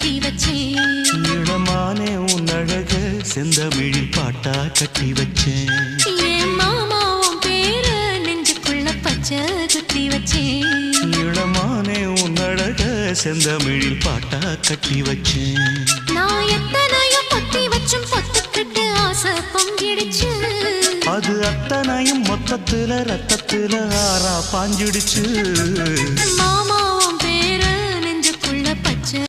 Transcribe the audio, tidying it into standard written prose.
கட்டி வச்சேன் இளமானே உன் அழக செந்தமிழில் பாட்டா கட்டி வச்சேன் என் மாமா உன் பேர நெஞ்சுக்குள்ள பச்சை குத்தி வச்சேன் இளமானே உன் அழக செந்தமிழில் பாட்டா கட்டி வச்சேன் நான் எத்தனையோ பொத்தி வச்சும் பொத்துக்கிட்டு ஆசை பொங்கிடுச்சு அது அத்தனையும் மொத்தத்துல ரத்தத்துல ஆறா பாஞ்சிடுச்சு மாமா